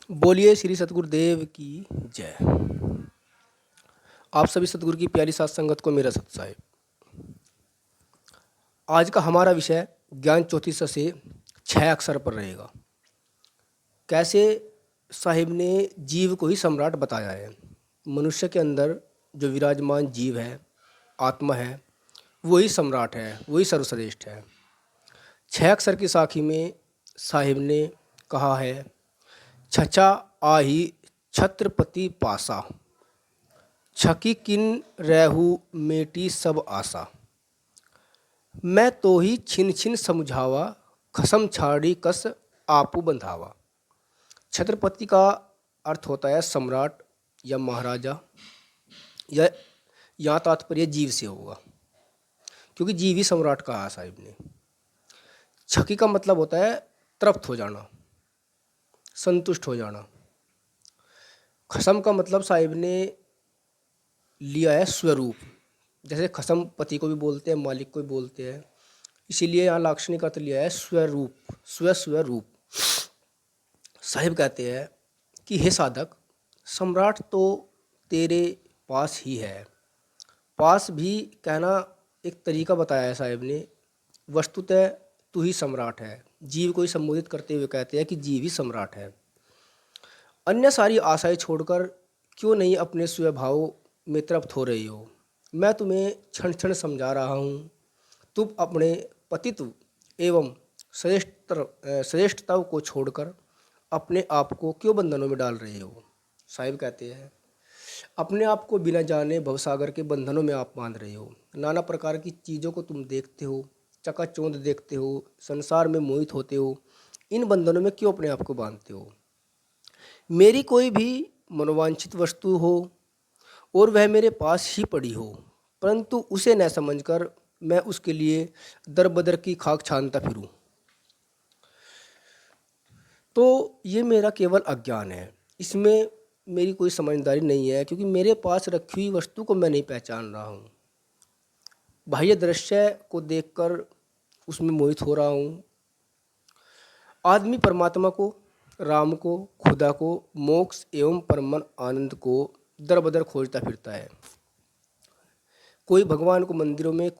बोलिए श्री सतगुरुदेव की जय। आप सभी सतगुरु की प्यारी साथ संगत को मेरा सत साहिब। आज का हमारा विषय ज्ञान ज्योतिष से 6 अक्षर पर रहेगा। कैसे साहिब ने जीव को ही सम्राट बताया है। मनुष्य के अंदर जो विराजमान जीव है, आत्मा है, वही सम्राट है, वही सर्वश्रेष्ठ है। 6 अक्षर की साखी में साहिब ने कहा है, छछा आही छत्रपति पासा, छकी किन रहू मेटी सब आशा। मैं तो ही छिन छिन समझावा, खसम छाड़ी कस आपू बंधावा। छत्रपति का अर्थ होता है सम्राट या महाराजा, या यहाँ तात्पर्य जीव से होगा, क्योंकि जीव ही सम्राट कहा है साहिब ने। छकी का मतलब होता है तृप्त हो जाना, संतुष्ट हो जाना। खसम का मतलब साहिब ने लिया है स्वरूप। जैसे खसम पति को भी बोलते हैं, मालिक को भी बोलते हैं, इसीलिए यहाँ लाक्षणिक अर्थ लिया है स्वरूप, स्वरूप। साहिब कहते हैं कि हे साधक, सम्राट तो तेरे पास ही है। पास भी कहना एक तरीका बताया है साहिब ने। वस्तुतः तू ही सम्राट है। जीव को ही संबोधित करते हुए कहते हैं कि जीव ही सम्राट है। अन्य सारी आशाएं छोड़कर क्यों नहीं अपने स्वभाव में तृप्त हो रही हो। मैं तुम्हें क्षण क्षण समझा रहा हूँ। तुम अपने पतित्व एवं श्रेष्ठता को छोड़कर अपने आप को क्यों बंधनों में डाल रहे हो। साहिब कहते हैं, अपने आप को बिना जाने भवसागर के बंधनों में आप बांध रहे हो। नाना प्रकार की चीज़ों को तुम देखते हो, चकाचौंध देखते हो, संसार में मोहित होते हो। इन बंधनों में क्यों अपने आप को बांधते हो। मेरी कोई भी मनोवांछित वस्तु हो और वह मेरे पास ही पड़ी हो, परंतु उसे न समझकर मैं उसके लिए दर बदर की खाक छानता फिरूं, तो ये मेरा केवल अज्ञान है। इसमें मेरी कोई समझदारी नहीं है, क्योंकि मेरे पास रखी हुई वस्तु को मैं नहीं पहचान रहा हूँ। बाह्य दृश्य को देखकर उसमें मोहित हो रहा हूँ। आदमी परमात्मा को, राम को, खुदा को, मोक्ष एवं परम आनंद को दर बदर खोजता फिरता है। कोई भगवान को मंदिरों में,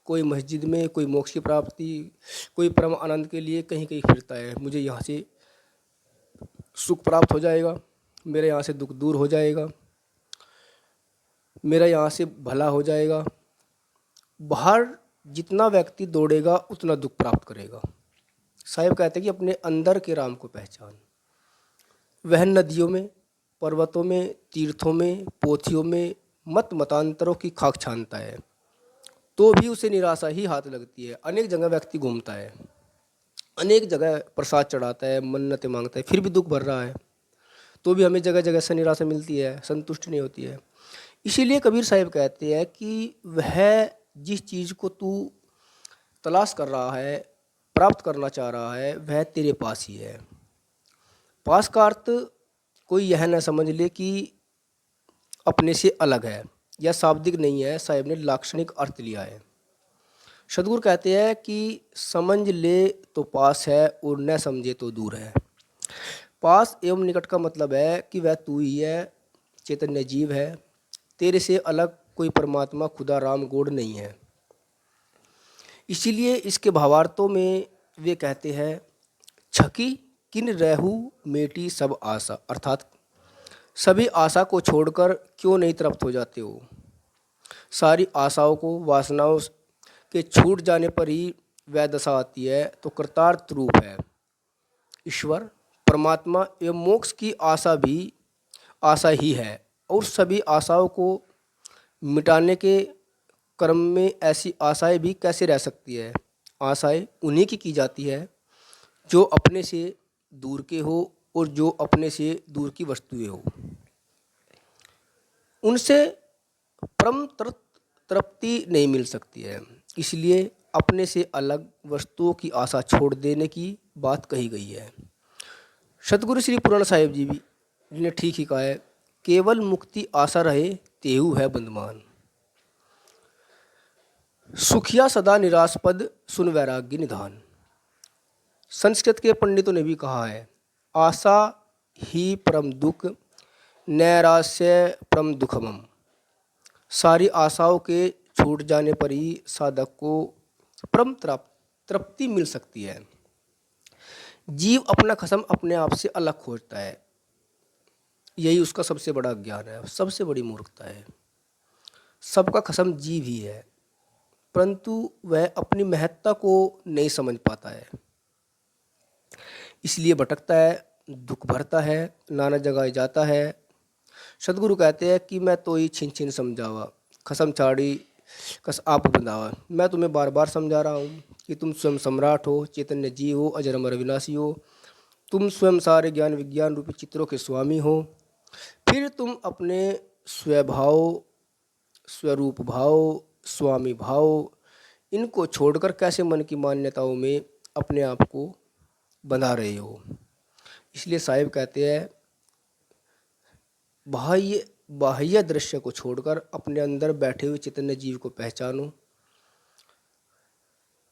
कोई मस्जिद में, कोई मोक्ष की प्राप्ति, कोई परम आनंद के लिए कहीं कहीं फिरता है। मुझे यहाँ से सुख प्राप्त हो जाएगा, मेरे यहाँ से दुख दूर हो जाएगा, मेरा यहाँ से भला हो जाएगा। बाहर जितना व्यक्ति दौड़ेगा उतना दुख प्राप्त करेगा। साहिब कहते हैं कि अपने अंदर के राम को पहचान। वह नदियों में, पर्वतों में, तीर्थों में, पोथियों में, मत मतांतरों की खाक छानता है, तो भी उसे निराशा ही हाथ लगती है। अनेक जगह व्यक्ति घूमता है, अनेक जगह प्रसाद चढ़ाता है, मन्नतें मांगता है, फिर भी दुख भर रहा है, तो भी हमें जगह जगह से निराशा मिलती है, संतुष्टि नहीं होती है। इसीलिए कबीर साहिब कहते हैं कि वह जिस चीज़ को तू तलाश कर रहा है, प्राप्त करना चाह रहा है, वह तेरे पास ही है। पास का अर्थ कोई यह न समझ ले कि अपने से अलग है या शाब्दिक नहीं है। साहिब ने लाक्षणिक अर्थ लिया है। सद्गुरु कहते हैं कि समझ ले तो पास है और न समझे तो दूर है। पास एवं निकट का मतलब है कि वह तू ही है, चैतन्य जीव है। तेरे से अलग कोई परमात्मा, खुदा, राम, गॉड नहीं है। इसीलिए इसके भावार्थों में वे कहते हैं, छकी किन रहू मेटी सब आशा, अर्थात सभी आशा को छोड़कर क्यों नहीं तृप्त हो जाते हो। सारी आशाओं को, वासनाओं के छूट जाने पर ही वह दशा आती है, तो कृतार्थ रूप है। ईश्वर, परमात्मा एवं मोक्ष की आशा भी आशा ही है, और सभी आशाओं को मिटाने के क्रम में ऐसी आशाएं भी कैसे रह सकती है। आशाएं उन्हीं की जाती है जो अपने से दूर के हो और जो अपने से दूर की वस्तुएं हो। उनसे परम तृप्ति नहीं मिल सकती है। इसलिए अपने से अलग वस्तुओं की आशा छोड़ देने की बात कही गई है। सतगुरु श्री पुराण साहिब जी भी ने ठीक ही कहा है, केवल मुक्ति आशा रहे तेहु है बंधमान। सुखिया सदा निराशपद, सुन वैराग्य निधान। संस्कृत के पंडितों ने भी कहा है, आशा ही परम दुख, नैराश्य परम दुखमम। सारी आशाओं के छूट जाने पर ही साधक को परम तृप्ति मिल सकती है। जीव अपना खसम अपने आप से अलग खोजता है, यही उसका सबसे बड़ा ज्ञान है, सबसे बड़ी मूर्खता है। सबका खसम जीव ही है, परंतु वह अपनी महत्ता को नहीं समझ पाता है, इसलिए भटकता है, दुख भरता है, नाना जगह जाता है। सदगुरु कहते हैं कि मैं तो ही छिन छिन समझावा, खसम छाड़ी कस आप बंधावा। मैं तुम्हें बार बार समझा रहा हूँ कि तुम स्वयं सम्राट हो, चैतन्य जीव हो, अजर अमर अविनाशी हो। तुम स्वयं सारे ज्ञान विज्ञान रूपी चित्रों के स्वामी हो। फिर तुम अपने स्वभाव, स्वरूप भाव, स्वामी भाव, इनको छोड़कर कैसे मन की मान्यताओं में अपने आप को बंधा रहे हो। इसलिए साहिब कहते हैं, बाह्य बाह्य दृश्य को छोड़कर अपने अंदर बैठे हुए चैतन्य जीव को पहचानो,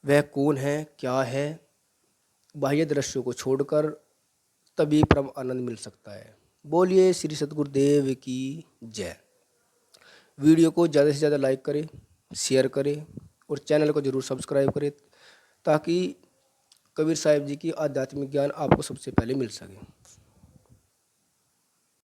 वह कौन है, क्या है। बाह्य दृश्यों को छोड़कर तभी परम आनंद मिल सकता है। बोलिए श्री सद्गुरुदेव की जय। वीडियो को ज़्यादा से ज़्यादा लाइक करें, शेयर करें और चैनल को ज़रूर सब्सक्राइब करें, ताकि कबीर साहिब जी की आध्यात्मिक ज्ञान आपको सबसे पहले मिल सके।